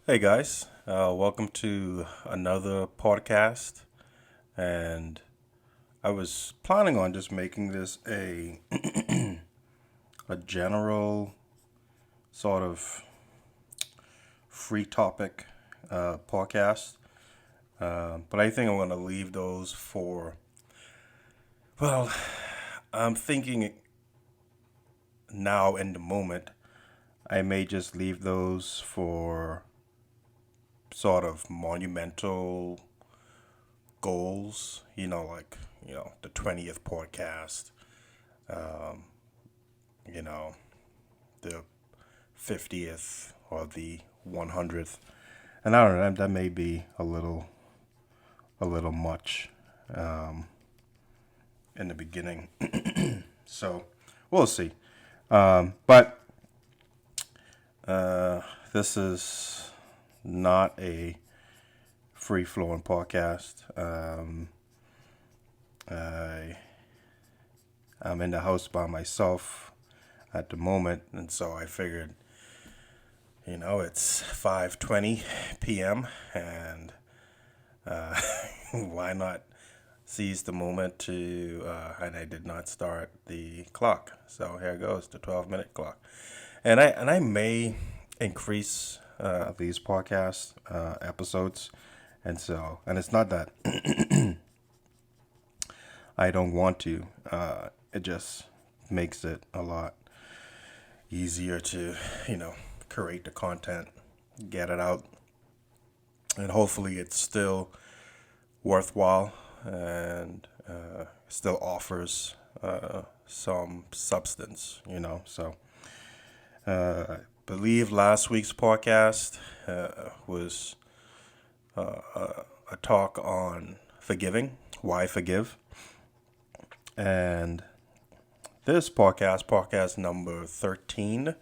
Hey guys, welcome to another podcast. And I was planning on just making this a general sort of free topic podcast. But I think I'm going to leave those for, well, I'm thinking now in the moment, I may just leave those for sort of monumental goals, the 20th podcast, um, you know, the 50th or the 100th. And I don't know, that may be a little much um, in the beginning. So we'll see. But this is not a free flowing podcast. I I'm in the house by myself at the moment, and so I figured, it's 5:20 p.m. and uh, why not seize the moment to? And I did not start the clock, so here goes the 12-minute clock, and I may increase these podcast episodes, and it's not that I don't want to. It just makes it a lot easier to, create the content, get it out, and hopefully it's still worthwhile and still offers some substance, So, I believe last week's podcast was a talk on forgiving, why forgive, and this podcast number 13,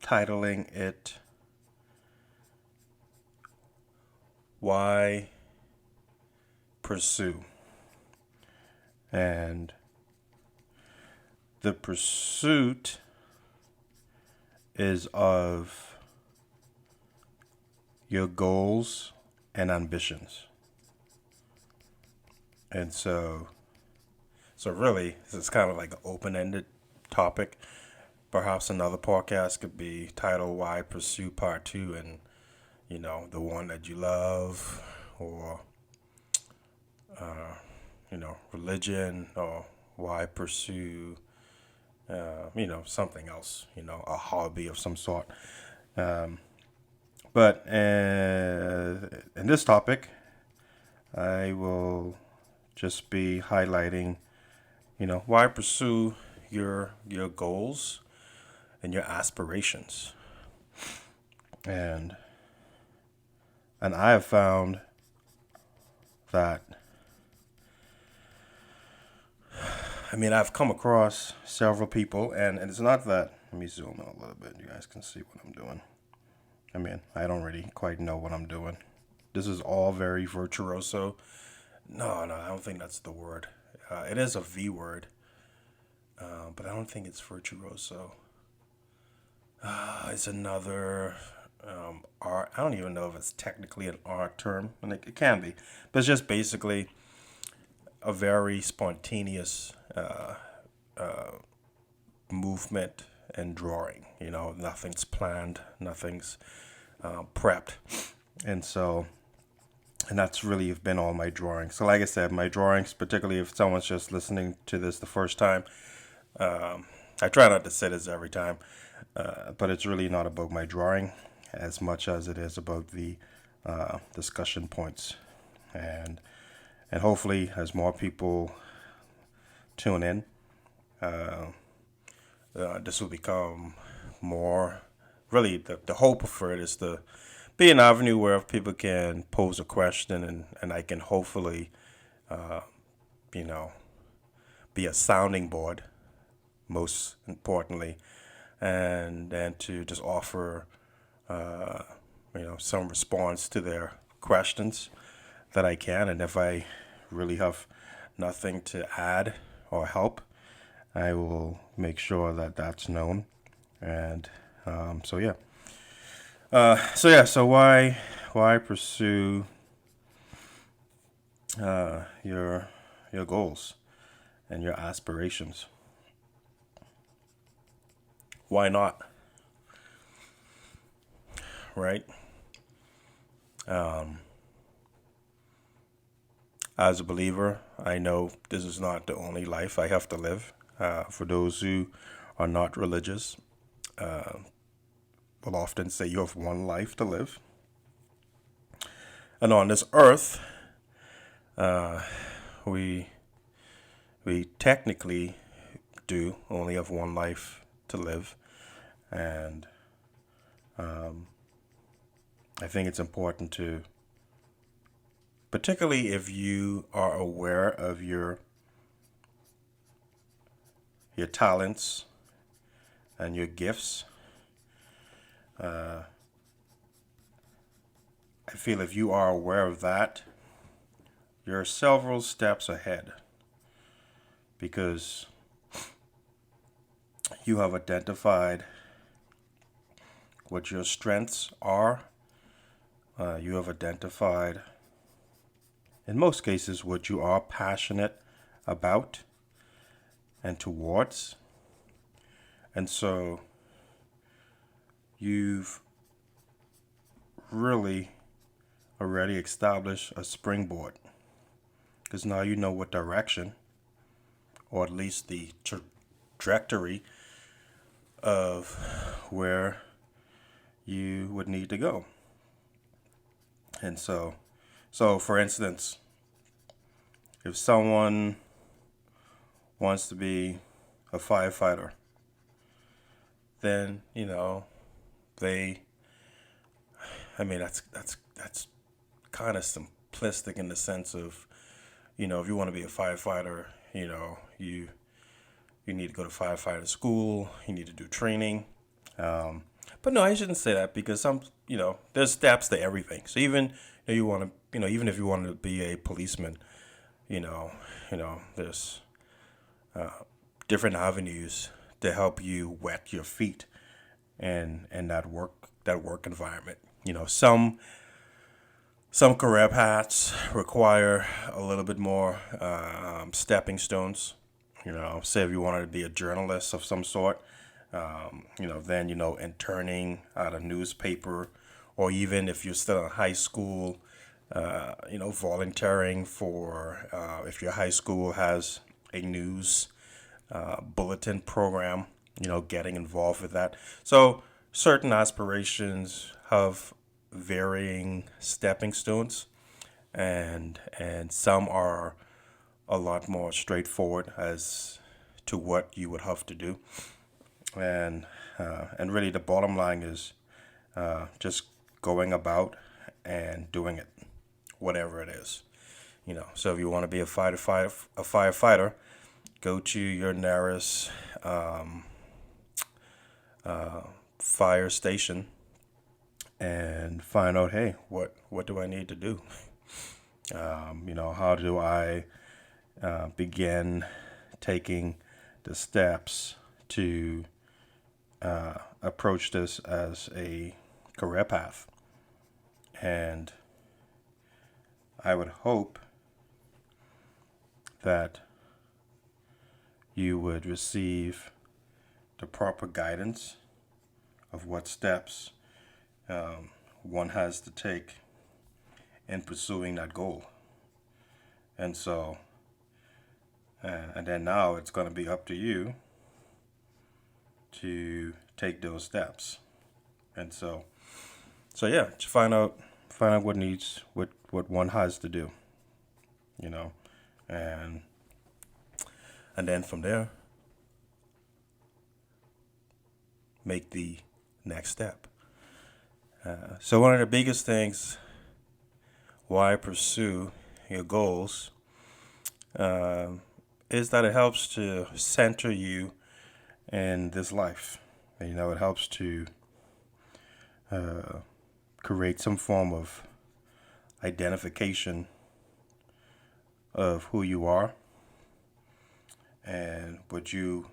titling it Why Pursue. And the pursuit is of your goals and ambitions. And so really, this is kind of like an open-ended topic. Perhaps another podcast could be titled Why Pursue Part 2, and the one that you love, or religion, or why pursue something else, a hobby of some sort. But in this topic, I will just be highlighting, why pursue your goals and your aspirations. And I have found that, I've come across several people, and it's not that. Let me zoom in a little bit. You guys can see what I'm doing. I don't really quite know what I'm doing. This is all very virtuoso. No, I don't think that's the word. It is a V word, but I don't think it's virtuoso. It's another art. I don't even know if it's technically an art term, and it can be, but it's just basically a very spontaneous movement and drawing. Nothing's planned, nothing's prepped, and so and that's really been all my drawings. So, like I said, my drawings, particularly if someone's just listening to this the first time, I try not to say this every time, but it's really not about my drawing as much as it is about the discussion points, and hopefully, as more people tune in, this will become more. Really, the hope for it is to be an avenue where people can pose a question, and I can hopefully, you know, be a sounding board, most importantly, and then to just offer, uh, some response to their questions that I can. And if I really have nothing to add or help, I will make sure that that's known. And so, yeah. So why pursue your goals and your aspirations? Why not? Right? Um, as a believer, I know this is not the only life I have to live. For those who are not religious, will often say you have one life to live. And on this earth, we we technically do only have one life to live, and I think it's important to, particularly if you are aware of your talents and your gifts. I feel if you are aware of that, you're several steps ahead because you have identified what your strengths are. You have identified, in most cases, what you are passionate about and towards. And so you've really already established a springboard because now you know what direction, or at least the trajectory of where you would need to go. And so for instance, if someone wants to be a firefighter, then they. I mean, that's kind of simplistic in the sense of, if you want to be a firefighter, you need to go to firefighter school. You need to do training. But no, I shouldn't say that because there's steps to everything. So even you want to, even if you want to be a policeman, there's different avenues to help you wet your feet in that work environment. Some career paths require a little bit more stepping stones. Say if you wanted to be a journalist of some sort, then interning at a newspaper, or even if you're still in high school, volunteering for if your high school has a news bulletin program, getting involved with that. So certain aspirations have varying stepping stones, and some are a lot more straightforward as to what you would have to do, and really the bottom line is just going about and doing it, whatever it is. So if you want to be a firefighter, go to your nearest fire station and find out, hey, what do I need to do? How do I begin taking the steps to approach this as a career path? And I would hope that you would receive the proper guidance of what steps one has to take in pursuing that goal. And so, and then now it's going to be up to you to take those steps. And so yeah, to find out what one has to do, and then from there, make the next step. So one of the biggest things why pursue your goals is that it helps to center you in this life. It helps to create some form of identification of who you are and what you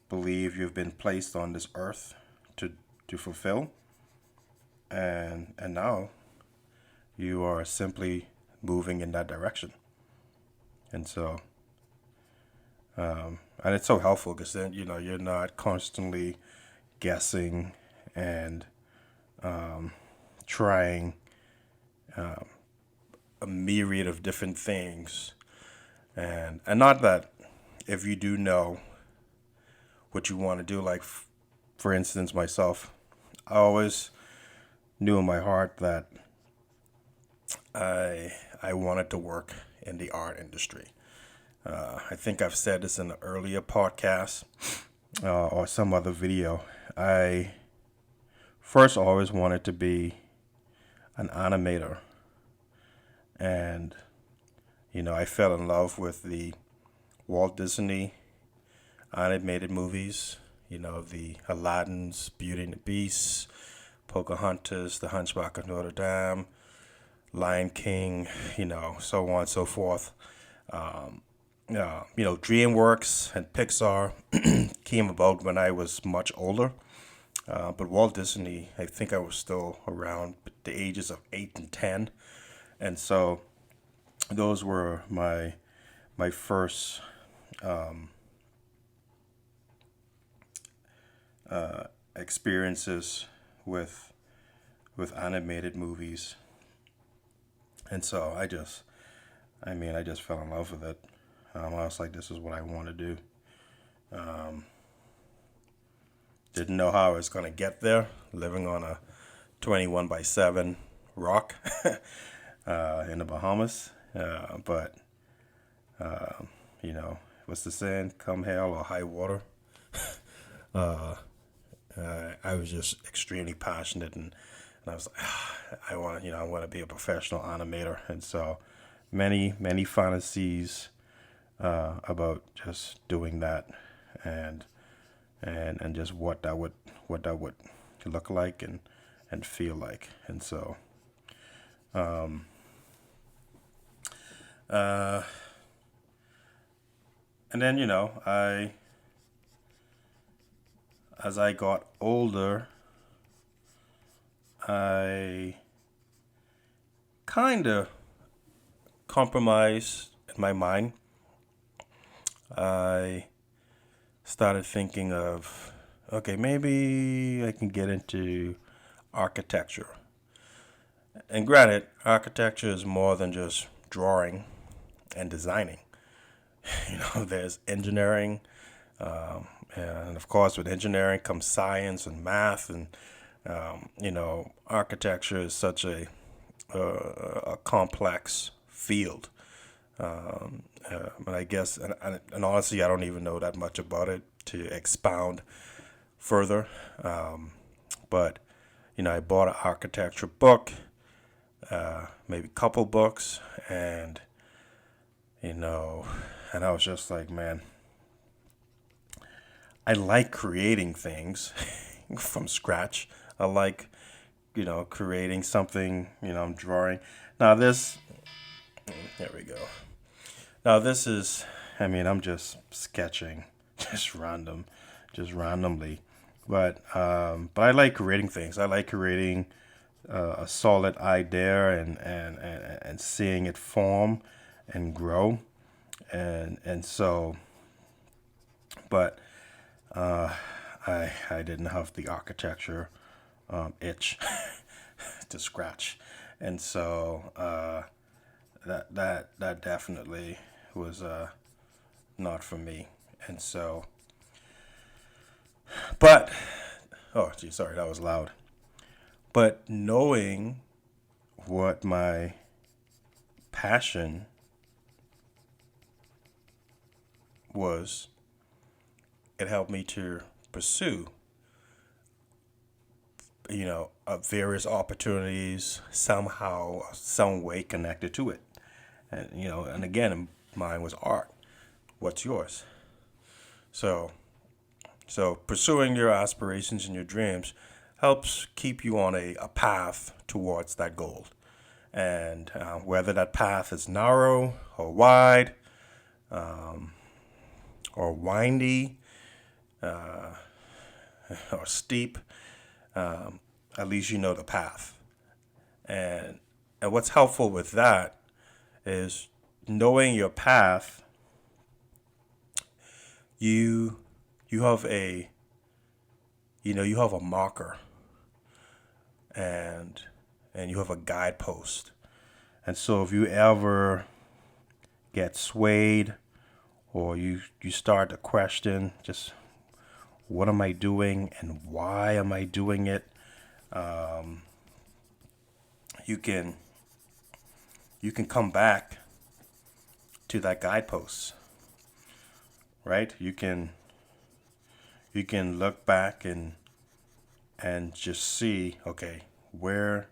believe you've been placed on this earth to fulfill. and now you are simply moving in that direction. And so, and it's so helpful because then you're not constantly guessing and trying a myriad of different things. And not that if you do know what you want to do, like for instance, myself, I always knew in my heart that I wanted to work in the art industry. I think I've said this in an earlier podcast or some other video. I first always wanted to be an animator, and I fell in love with the Walt Disney animated movies. The Aladdin's, Beauty and the Beast, Pocahontas, The Hunchback of Notre Dame, Lion King, so on and so forth. DreamWorks and Pixar came about when I was much older. But Walt Disney, I think I was still around the ages of 8 and 10, and so those were my first experiences with animated movies, and so I just fell in love with it. I was like, this is what I want to do. Didn't know how I was going to get there, living on a 21 by 7 rock in the Bahamas. But, what's the saying? Come hell or high water. I was just extremely passionate, and I was like, I want to be a professional animator. And so many fantasies about just doing that, and just what that would look like and feel like. And so and then as I got older, I kind of compromised in my mind. I started thinking of, okay, maybe I can get into architecture. And granted, architecture is more than just drawing and designing. There's engineering, and of course, with engineering comes science and math, and architecture is such a complex field. And I guess, and honestly, I don't even know that much about it to expound further. But I bought an architecture book, maybe a couple books, and and I was just like, man, I like creating things from scratch. I like, creating something. I'm drawing. Now this, there we go. Now this is, I'm just sketching, just randomly, but I like creating things. I like creating a solid idea and seeing it form and grow, and so, but I didn't have the architecture itch to scratch, and so that definitely was not for me. And so, but oh gee, sorry, that was loud. But knowing what my passion was, it helped me to pursue various opportunities somehow, some way connected to it. And again, mine was art. What's yours? So pursuing your aspirations and your dreams helps keep you on a path towards that goal. And whether that path is narrow or wide, or windy, or steep, at least you know the path. And and what's helpful with that is knowing your path. You you have a you have a marker, and you have a guidepost. And so if you ever get swayed, or you start to question just what am I doing and why am I doing it, you can come back to that guidepost, right? You can look back and just see, okay, where,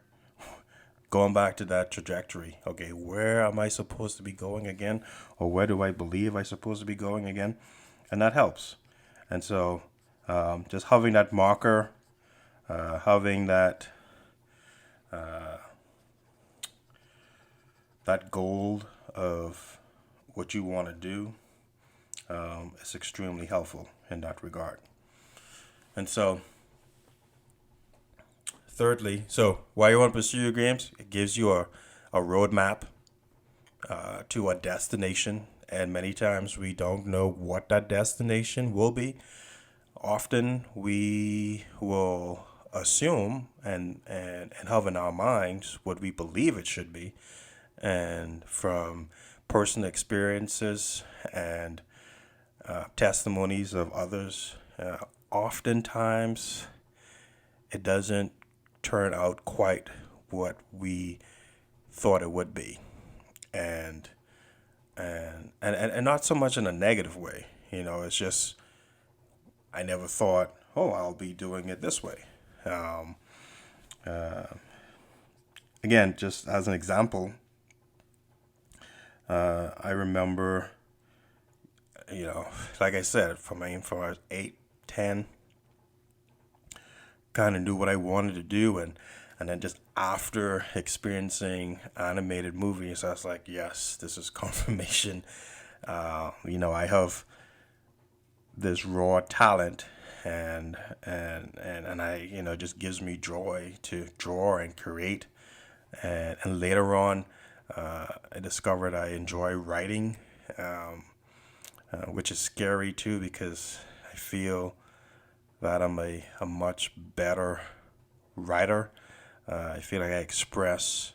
going back to that trajectory, okay, where am I supposed to be going again, or where do I believe I'm supposed to be going again, and that helps. And so, just having that marker, having that goal of what you want to do, is extremely helpful in that regard. And so, thirdly, so why you want to pursue your dreams? It gives you a roadmap to a destination, and many times we don't know what that destination will be. Often we will assume and have in our minds what we believe it should be, and from personal experiences and testimonies of others, oftentimes it doesn't turn out quite what we thought it would be, and and not so much in a negative way. It's just I never thought, oh, I'll be doing it this way. Um, Again, just as an example, I remember, like I said, from I was 8, 10, kind of knew what I wanted to do, and then just after experiencing animated movies, I was like, yes, this is confirmation. I have this raw talent, and I, just gives me joy to draw and create. And later on, I discovered I enjoy writing, which is scary too, because I feel that I'm a much better writer. I feel like I express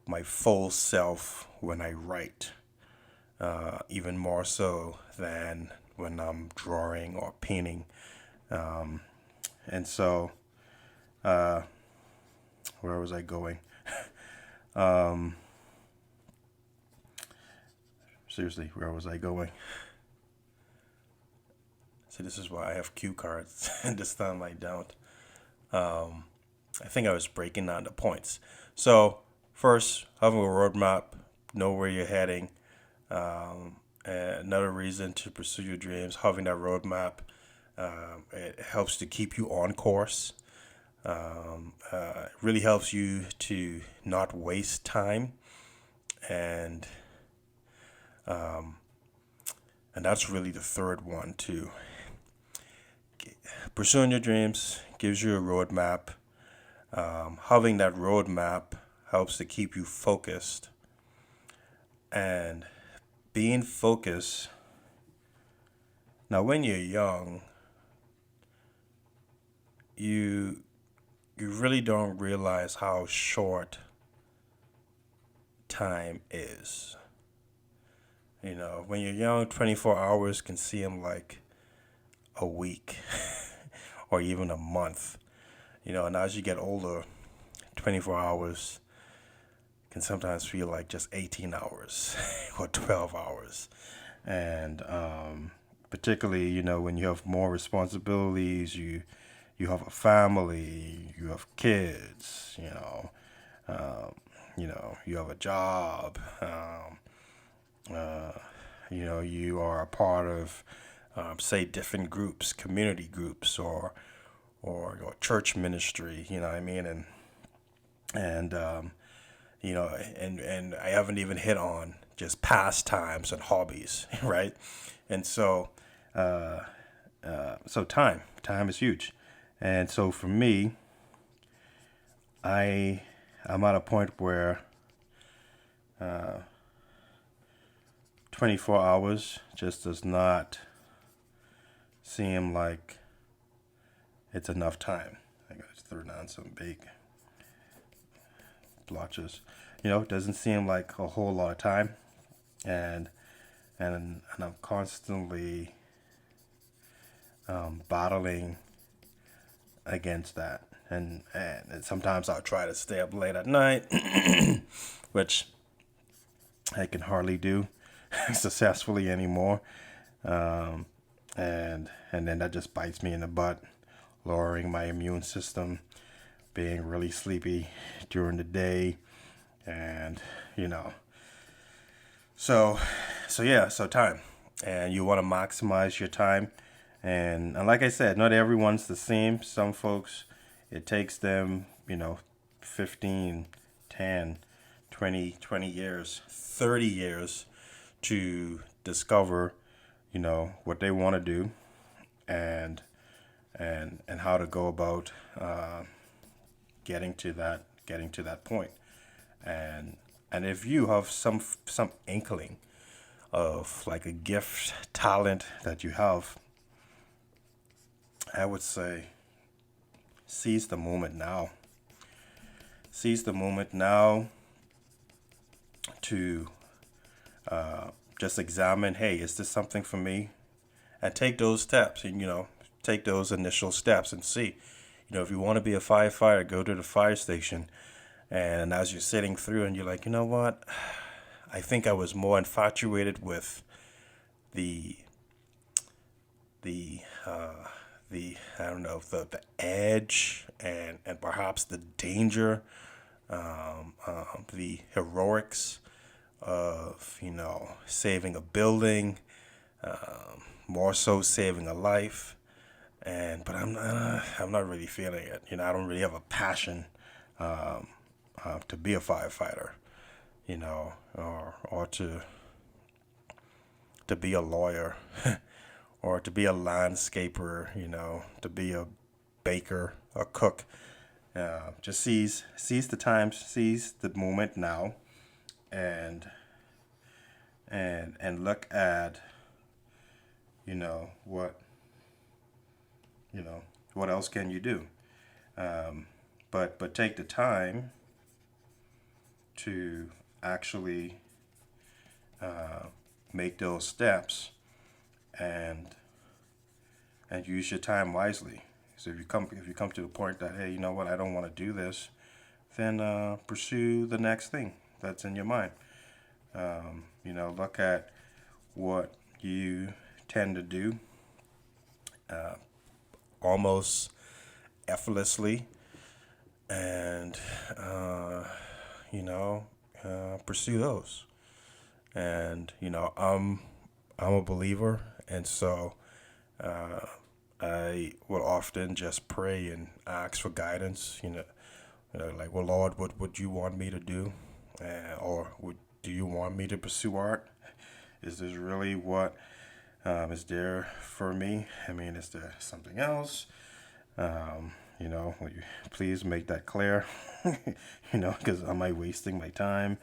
my full self when I write, even more so than when I'm drawing or painting. And so, where was I going? Seriously, where was I going? See, this is why I have cue cards, and this time I don't. I think I was breaking down the points. So, first, having a roadmap, know where you're heading. And another reason to pursue your dreams, having that roadmap, it helps to keep you on course. It really helps you to not waste time, and and that's really the third one too. Pursuing your dreams gives you a roadmap. Having that roadmap helps to keep you focused, and being focused. Now, when you're young, you really don't realize how short time is. When you're young, 24 hours can seem like a week or even a month. And as you get older, 24 hours can sometimes feel like just 18 hours or 12 hours. And particularly, when you have more responsibilities, you have a family, you have kids, you have a job, you are a part of, say, different groups, community groups, or church ministry, you know what I mean? And and I haven't even hit on just pastimes and hobbies, right? And so, time is huge. And so for me, I I'm at a point where 24 hours just does not seem like it's enough time. I gotta throw down some big blotches. It doesn't seem like a whole lot of time, and and I'm constantly battling against that. And sometimes I'll try to stay up late at night, which I can hardly do successfully anymore. Um, and then that just bites me in the butt, lowering my immune system, being really sleepy during the day, and you know, so so time, and you want to maximize your time, and like I said, not everyone's the same. Some folks, it takes them 15, 10, 20 years, 30 years to discover what they want to do, and and how to go about getting to that point. And if you have some inkling of like a gift, talent that you have, I would say seize the moment now. Seize the moment now to just examine, hey, is this something for me? And take those steps, and take those initial steps and see. If you want to be a firefighter, go to the fire station. And as you're sitting through, and you're like, you know what? I think I was more infatuated with the the I don't know, the edge, and perhaps the danger, the heroics of saving a building, more so saving a life. But I'm not really feeling it. I don't really have a passion to be a firefighter, or to be a lawyer, or to be a landscaper, to be a baker, a cook. Just seize the time, seize the moment now, and and look at what what else can you do. But take the time to actually make those steps, and use your time wisely. So if you come to the point that, hey, you know what, I don't want to do this, then pursue the next thing that's in your mind. Look at what you tend to do almost effortlessly, and pursue those. And I'm a believer, and so I will often just pray and ask for guidance. Like, well, Lord, what would you want me to do, or do you want me to pursue art? Is this really what is there for me? I mean, is there something else? Will you please make that clear? Because am I wasting my time?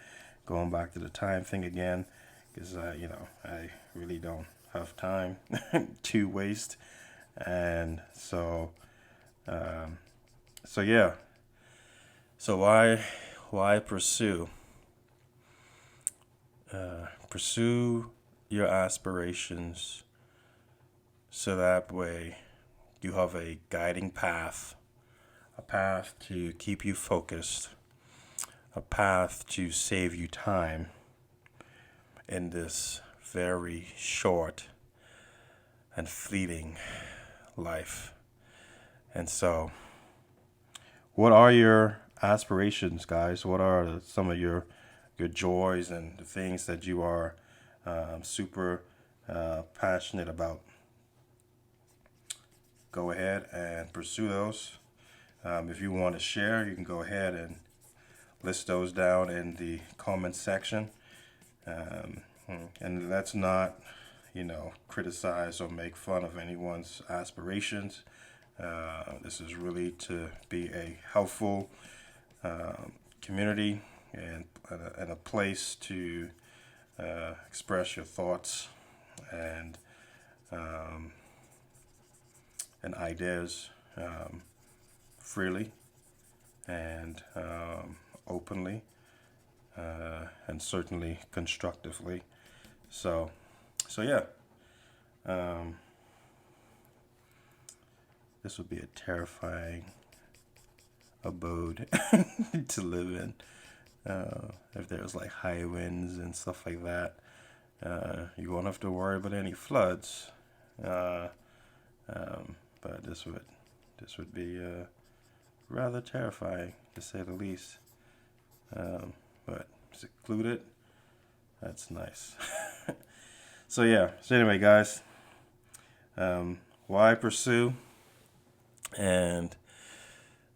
Going back to the time thing again, because I really don't have time to waste, and so yeah. So why pursue your aspirations, so that way you have a guiding path, a path to keep you focused, a path to save you time in this very short and fleeting life. And so, what are your aspirations, guys? What are some of your joys and the things that you are super passionate about? Go ahead and pursue those. If you want to share, you can go ahead and list those down in the comment section. Um, and let's not, criticize or make fun of anyone's aspirations. This is really to be a helpful community and a place to express your thoughts and um, and ideas freely and openly and certainly constructively. So yeah, this would be a terrifying abode to live in if there's like high winds and stuff like that. You won't have to worry about any floods, but this would be rather terrifying to say the least. But secluded, that's nice. So anyway, guys, why pursue and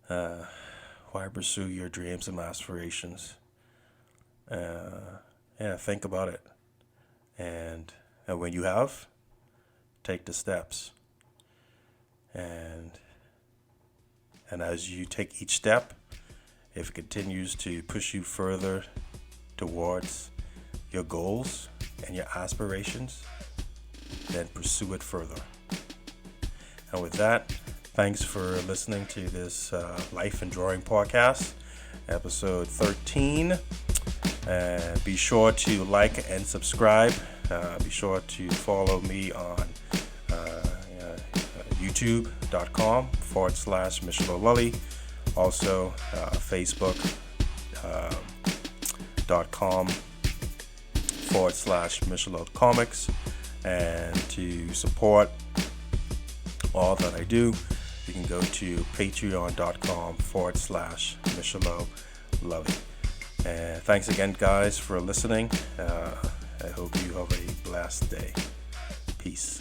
why pursue your dreams and aspirations? Think about it, and when you have, take the steps, and as you take each step, if it continues to push you further towards your goals and your aspirations, then pursue it further. And with that, thanks for listening to this Life and Drawing podcast, episode 13. Be sure to like and subscribe. Be sure to follow me on youtube.com/Michel also facebook.com/Michel Comics. And to support all that I do, you can go to patreon.com/Michel. And thanks again, guys, for listening. I hope you have a blessed day. Peace.